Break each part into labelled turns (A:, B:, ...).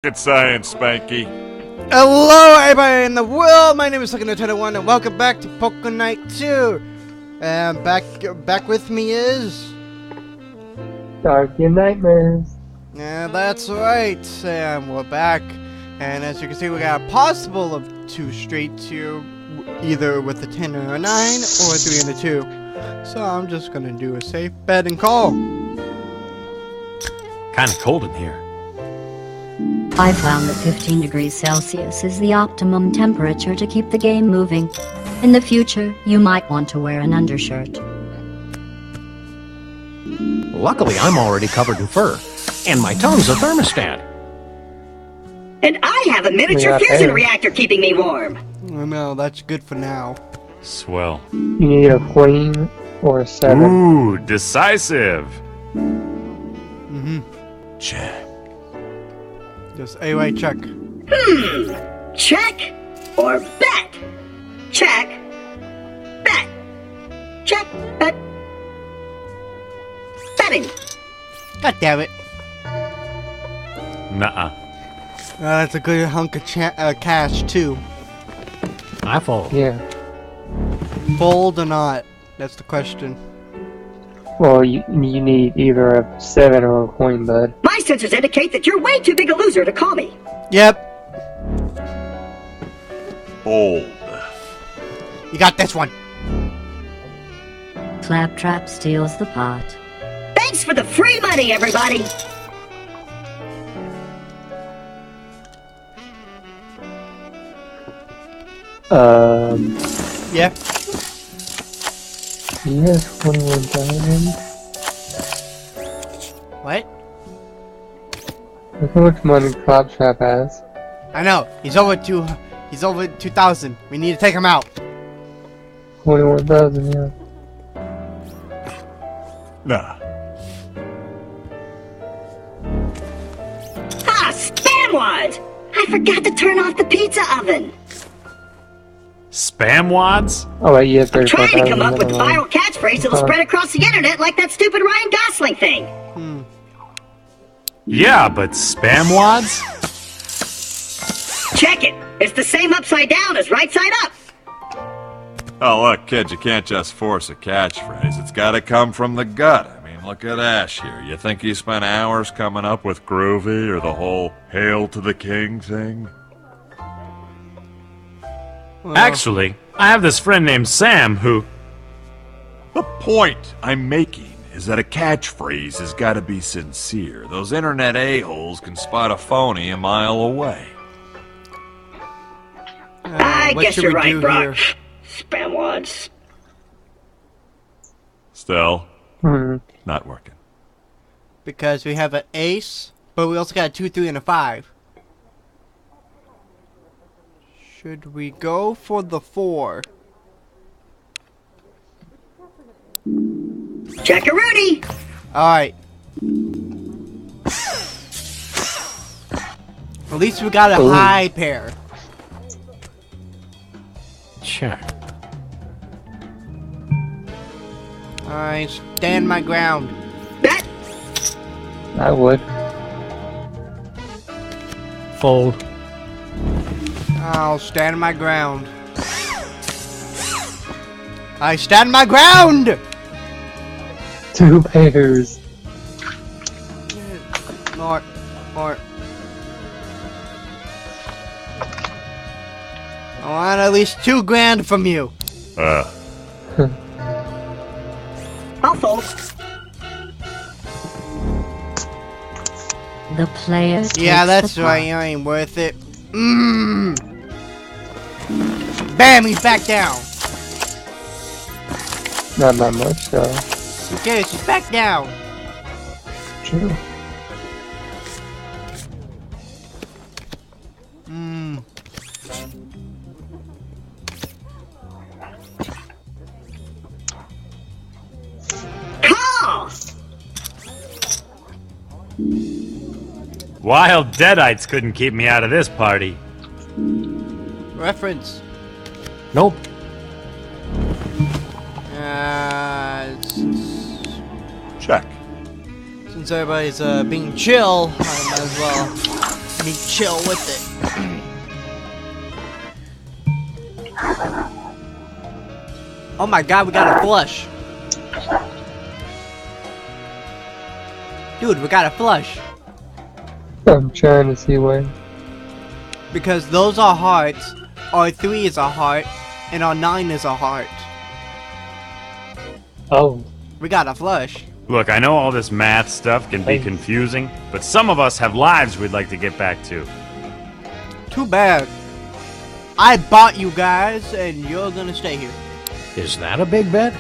A: Rocket science, Spanky.
B: Hello, everybody in the world. My name is Lieutenant1, and welcome back to Poker Night 2. And back with me is
C: Dark and Nightmares.
B: Yeah, that's right, Sam. We're back, and as you can see, we got a possible of 2 straight to either with a 10 or a 9, or a 3 and a 2. So I'm just gonna do a safe bet and call.
D: Kinda cold in here.
E: I found that 15 degrees Celsius is the optimum temperature to keep the game moving. In the future, you might want to wear an undershirt.
D: Luckily, I'm already covered in fur, and my tongue's a thermostat.
F: And I have a miniature fusion reactor keeping me warm.
B: No, that's good for now.
A: Swell.
C: You need a queen or a 7.
A: Ooh, decisive.
D: Check.
B: Just anyway, check.
F: Check or bet? Check. Bet. Check. Bet. Betting.
B: God damn it.
A: Nuh-uh.
B: That's a good hunk of cash too.
D: I fold.
C: Yeah.
B: Fold or not? That's the question.
C: Well, you need either a 7 or a coin, bud.
F: My sensors indicate that you're way too big a loser to call me.
B: Yep.
A: Bold.
B: You got this one.
E: Claptrap steals the pot.
F: Thanks for the free money, everybody.
B: Yeah.
C: He has 21,000.
B: What?
C: Look how much money Claptrap has.
B: I know. He's over 2,000. We need to take him out.
C: 21,000, yeah.
A: Nah.
F: Ah, spam wads! I forgot to turn off the pizza oven.
A: Spam wads?
C: Oh, wait, you have
F: I'm trying
C: 35,000.
F: to come up with the
C: never mind.
F: viral catchphrase that'll spread across the internet like that stupid Ryan Gosling thing.
A: Yeah, but spam wads?
F: Check it. It's the same upside down as right side up.
G: Oh, look, kid, you can't just force a catchphrase. It's gotta come from the gut. I mean, look at Ash here. You think he spent hours coming up with Groovy or the whole Hail to the King thing?
B: Well,
D: Actually, I have this friend named Sam who...
G: The point I'm making is that a catchphrase has gotta be sincere. Those internet a-holes can spot a phony a mile away.
F: I
B: what
F: guess
B: should
F: you're
B: we
F: right,
B: do
F: Brock.
B: here?
F: Spam wads.
G: Still,
C: Hmm.
G: not working.
B: Because we have an ace, but we also got a 2, 3, and a 5. Should we go for the 4?
F: Check-a-rooney.
B: Alright. At least we got a
C: Ooh.
B: high pair.
D: Check.
B: I stand my ground.
F: Bet.
C: I would.
D: Fold.
B: I'll stand my ground. I stand my ground!
C: 2 pairs.
B: More. I want at least 2 grand from you.
F: I'll fold.
E: The player
B: Yeah,
E: takes
B: that's
E: the
B: right.
E: pot.
B: You ain't worth it. Bam! He's back down.
C: Not that much, though.
B: Okay, she's back down.
C: True.
F: Call.
D: Wild deadites couldn't keep me out of this party.
B: Reference.
D: Nope.
G: Check.
B: Since everybody's being chill, I might as well me chill with it. Oh my god, we got a flush. Dude, we got a flush.
C: I'm trying to see why.
B: Because those are hearts, R3 is a heart, and R9 is a heart.
C: Oh,
B: We got a flush.
A: Look, I know all this math stuff can be
C: Hey.
A: confusing, but some of us have lives we'd like to get back to.
B: Too bad. I bought you guys, and you're gonna stay here.
D: Is that a big bet?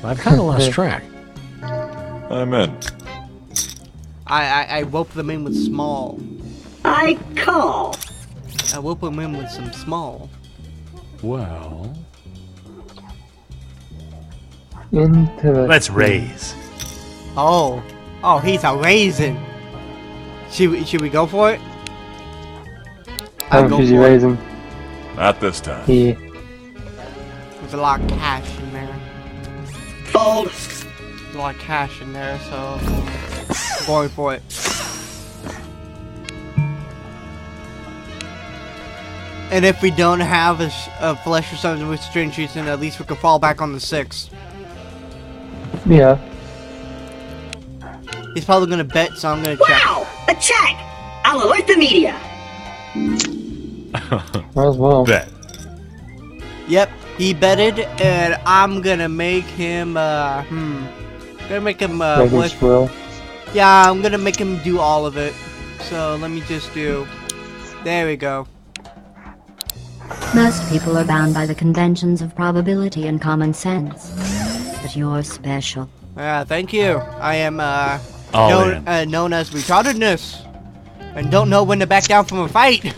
D: I've kind of lost track.
G: I'm in.
B: I rope them in with small.
F: I call.
B: I rope them in with some small.
A: Well,
C: into the.
A: let's raise.
B: Oh, he's a raisin. Should we go for it?
C: How
B: I'll
C: much
B: go
C: is he
B: for it.
C: raising?
G: Not this time.
C: Yeah.
B: There's a lot of cash in there.
F: Fold.
B: There's a lot of cash in there, so I'm going for it. And if we don't have a flesh or something with string sheets, then at least we can fall back on the 6.
C: Yeah.
B: He's probably gonna bet, so I'm gonna check.
F: Wow! A check! I'll alert the media.
C: Might as well.
A: Bet.
B: Yep, he betted, and I'm gonna make him, gonna make him,
C: Make him
B: what?
C: swirl.
B: Yeah, I'm gonna make him do all of it. So let me just do, there we go.
E: Most people are bound by the conventions of probability and common sense. But you're special.
B: Thank you. I am,
A: All
B: known as retardedness. And don't know when to back down from a fight.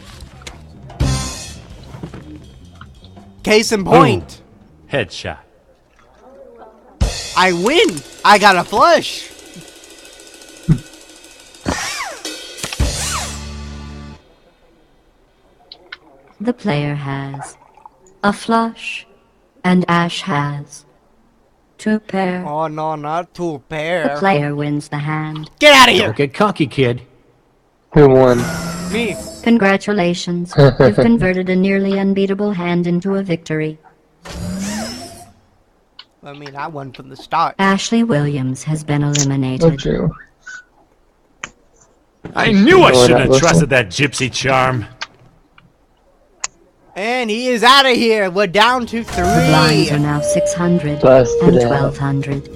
B: Case in point.
A: Headshot.
B: I win. I got a flush.
E: The player has a flush, and Ash has two pair.
B: Oh no, not two
E: The
B: pair.
E: player wins the hand.
B: Get out of here.
D: Don't get cocky, kid.
C: Who won?
B: Me.
E: Congratulations. You've converted a nearly unbeatable hand into a victory.
B: I mean, I won from the start.
E: Ashley Williams has been
C: Not
E: eliminated.
C: true.
A: I knew I
C: Ignore
A: shouldn't
C: that
A: have
C: whistle.
A: trusted that gypsy charm.
B: And he is out of here. We're down to 3.
E: The blinds are now 600
C: Busted
E: and
C: out.
E: 1200.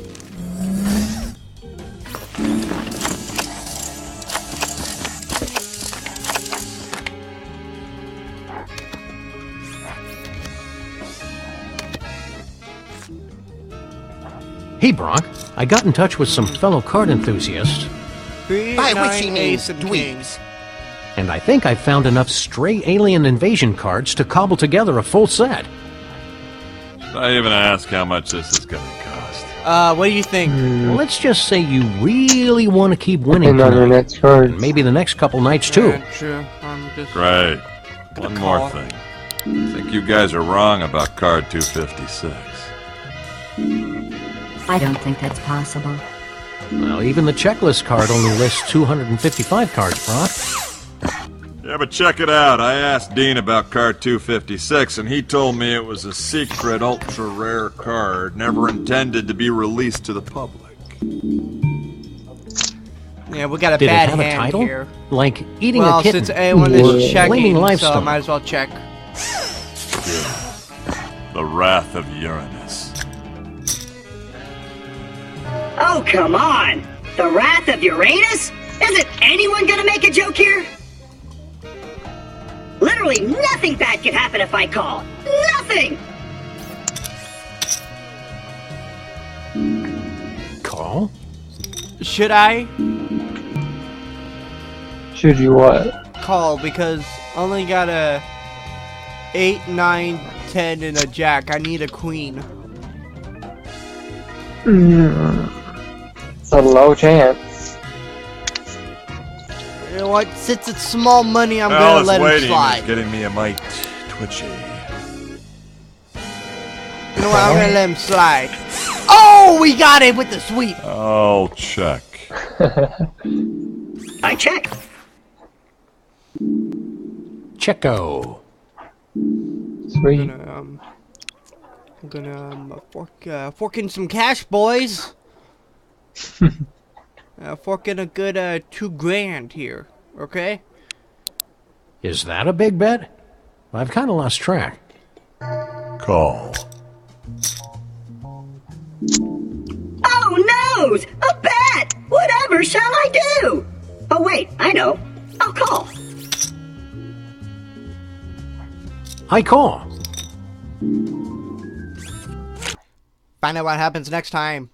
D: Hey, Bronk. I got in touch with some fellow card enthusiasts,
B: 3,
H: By
B: 9,
H: which he
B: ace,
H: means
B: and
H: dweebs.
D: and I think I found enough stray alien invasion cards to cobble together a full set.
G: Should I even ask how much this is gonna cost?
B: What do you think?
D: Let's just say you really want to keep winning
C: And on your
D: tonight,
C: next card.
D: and maybe the next couple nights too.
B: Yeah, true. I'm just.
G: Great.
B: Gonna
G: One more
B: call.
G: thing. I think you guys are wrong about card 256.
E: I don't think that's possible.
D: Well, even the checklist card only lists 255 cards, Bronk.
G: Yeah, but check it out. I asked Dean about card 256, and he told me it was a secret, ultra-rare card, never intended to be released to the public.
B: Yeah, we got a
D: Did it
B: bad
D: have a
B: hand
D: title?
B: here.
D: Like eating
B: Well,
D: a kitten
B: since everyone
D: or
B: is checking,
D: blaming
B: so I
D: livestock.
B: might as well check.
G: The Wrath of Uranus.
F: Oh, come on! The Wrath of Uranus? Isn't anyone gonna make a joke here? Literally nothing bad can happen if I call. Nothing!
D: Call?
B: Should I
C: Should you what?
B: call because only got a 8, 9, 10, and a jack. I need a queen.
C: It's a low chance.
B: You know what? Since it's small money, I'm
G: Well,
B: gonna
G: it's
B: let him
G: waiting.
B: slide.
G: It's getting me a mite twitchy.
B: You know what? I'm gonna let him slide. Oh, we got it with the sweep.
G: I'll check.
F: I check.
D: Checo.
C: Sweet.
B: I'm gonna fork in some cash, boys. Fork in a good $2,000 here, okay?
D: Is that a big bet? I've kind of lost track.
G: Call.
F: Oh, noes! A bet! Whatever shall I do? Oh, wait, I know. I'll call.
D: I call.
B: Find out what happens next time.